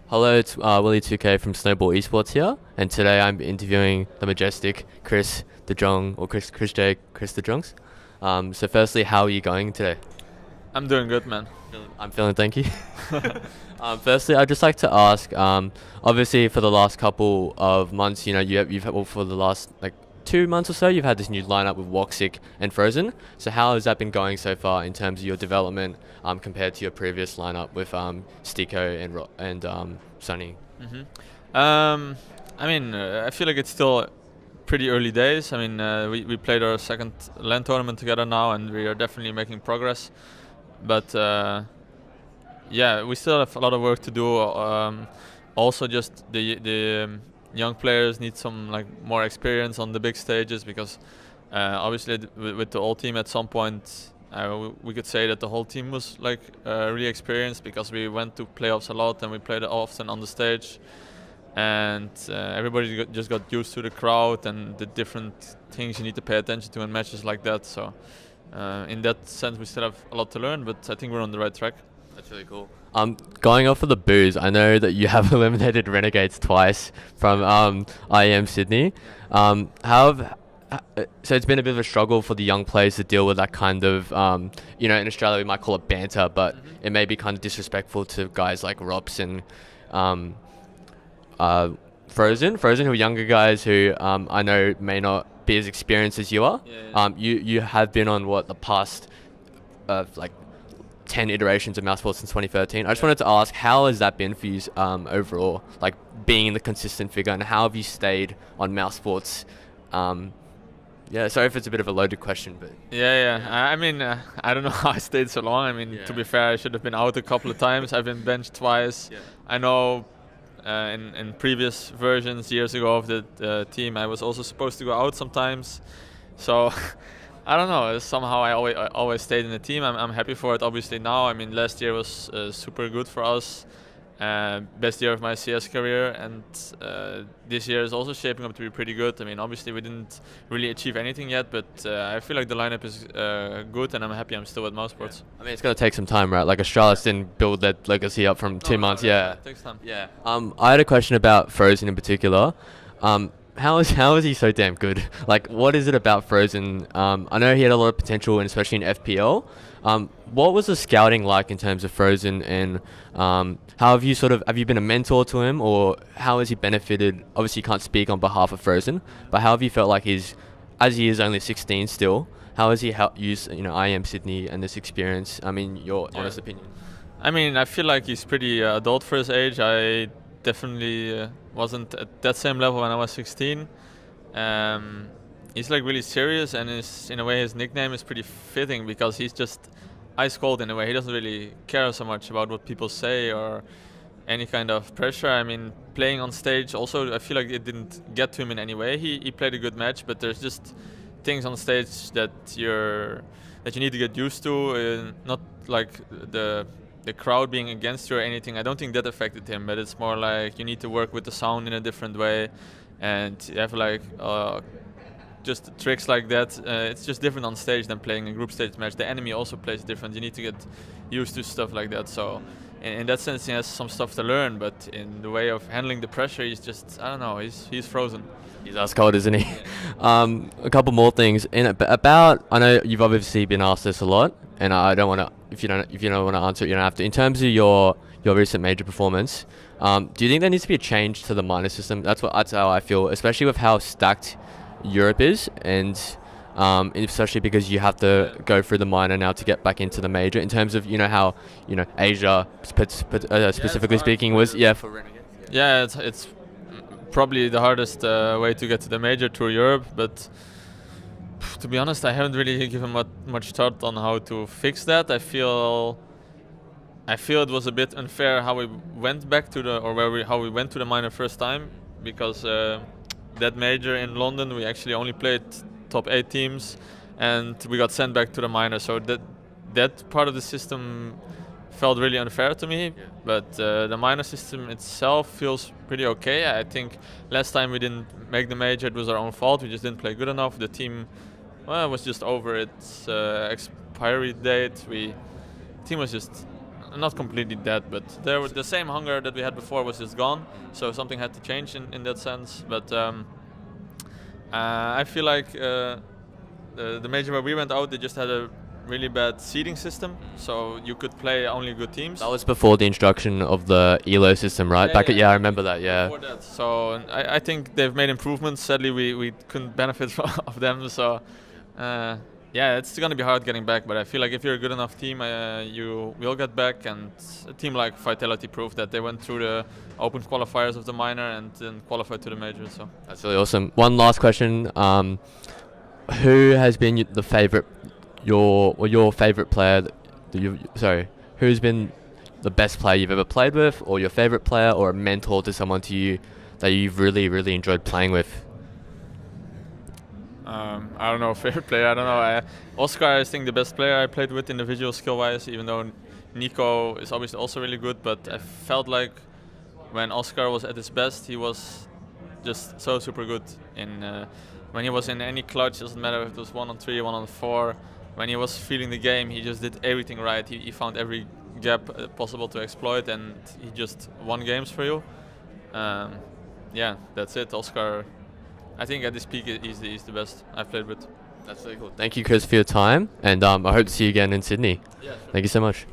Hello, it's Willie2K from Snowball Esports here, and today I'm interviewing the majestic Chris De Jong, or chrisJ, Chris De Jongs. So firstly, how are you going today? I'm doing good, man. I'm feeling, thank you. Firstly, I'd just like to ask, obviously for the last couple of months, well, for the last like 2 months or so, you've had this new lineup with Woxic and Frozen. So how has that been going so far in terms of your development, compared to your previous lineup with Stico and Sunny? I feel like it's still pretty early days. We played our second LAN tournament together now, and we are definitely making progress. But yeah, we still have a lot of work to do. Also, just the young players need some like more experience on the big stages because obviously with the whole team at some point. We could say that the whole team was like really experienced because we went to playoffs a lot and we played often on the stage, and everybody just got used to the crowd and the different things you need to pay attention to in matches like that. So in that sense, we still have a lot to learn, but I think we're on the right track. That's really cool. Going off of the booze, I know that you have eliminated Renegades twice from IEM Sydney. So it's been a bit of a struggle for the young players to deal with that kind of, in Australia we might call it banter, but it may be kind of disrespectful to guys like Rops and um, Frozen, who are younger guys who I know may not be as experienced as you are. Yeah. You have been on the past like 10 iterations of Mousesports since 2013. I just wanted to ask, how has that been for you overall, like being the consistent figure, and how have you stayed on Mousesports? Yeah, sorry if it's a bit of a loaded question, but Yeah. I don't know how I stayed so long. To be fair, I should have been out a couple of times. I've been benched twice. yeah. I know in previous versions years ago of the team, I was also supposed to go out sometimes. So I don't know. Somehow I always stayed in the team. I'm happy for it. Obviously now, last year was super good for us. Best year of my CS career, and this year is also shaping up to be pretty good. Obviously we didn't really achieve anything yet, but I feel like the lineup is good, and I'm happy I'm still at Mousesports. It's gonna take some time, right? Like Australis didn't build that legacy up from 2 months. Yeah. It takes time. Yeah. I had a question about Frozen in particular. How is he so damn good? Like, what is it about Frozen? I know he had a lot of potential, and especially in FPL. What was the scouting like in terms of Frozen, and how have you been a mentor to him, or how has he benefited? Obviously, you can't speak on behalf of Frozen, but how have you felt like as he is only 16 still, how has he helped use IEM Sydney and this experience? Your honest opinion. I feel like he's pretty adult for his age. I definitely wasn't at that same level when I was 16. He's like really serious, and in a way his nickname is pretty fitting because he's just ice cold in a way. He doesn't really care so much about what people say or any kind of pressure. Playing on stage also, I feel like it didn't get to him in any way. He played a good match, but there's just things on stage that you need to get used to. Not like the crowd being against you or anything. I don't think that affected him, but it's more like you need to work with the sound in a different way, and you have like just tricks like that. It's just different on stage than playing a group stage match. The enemy also plays different. You need to get used to stuff like that. So in that sense, he has some stuff to learn, but in the way of handling the pressure, he's just, I don't know, he's frozen. He's ice cold, isn't he? A couple more things I know you've obviously been asked this a lot, and I don't want to. If you don't want to answer it, you don't have to. In terms of your recent major performance, do you think there needs to be a change to the minor system? That's how I feel, especially with how stacked Europe is, and especially because you have to go through the minor now to get back into the major. In terms of how Asia, specifically speaking, was for Renegade. Yeah, it's probably the hardest way to get to the major through Europe, but to be honest, I haven't really given much thought on how to fix that. I feel it was a bit unfair how we went back to how we went to the minor first time, because that major in London we actually only played top 8 teams, and we got sent back to the minor. So that part of the system felt really unfair to me. But the minor system itself feels pretty okay. I think last time we didn't make the major, it was our own fault. We just didn't play good enough. The team was just over its expiry date. The team was just not completely dead, but the same hunger that we had before was just gone. So something had to change in that sense. But I feel like the major where we went out, they just had a really bad seeding system, so you could play only good teams. That was before the introduction of the ELO system, right? I remember that. Yeah. Before that. So I think they've made improvements. Sadly, we couldn't benefit of them. So yeah, it's going to be hard getting back. But I feel like if you're a good enough team, you will get back. And a team like Vitality proved that they went through the open qualifiers of the minor and then qualified to the major. So That's really awesome. One last question: who has been the favorite? Your favorite player who's been the best player you've ever played with, or your favorite player, or a mentor to someone to you that you've really enjoyed playing with? I don't know, favorite player, I don't know. Oscar, I think the best player I played with individual skill-wise, even though Nico is obviously also really good, but I felt like when Oscar was at his best, he was just so super good. When he was in any clutch, doesn't matter if it was 1-on-3, 1-on-4, when he was feeling the game, he just did everything right. He found every gap possible to exploit, and he just won games for you. Yeah, that's it. Oscar, I think at this peak, he's the best I've played with. That's really cool. Thank you, Chris, for your time, and I hope to see you again in Sydney. Yeah, sure. Thank you so much.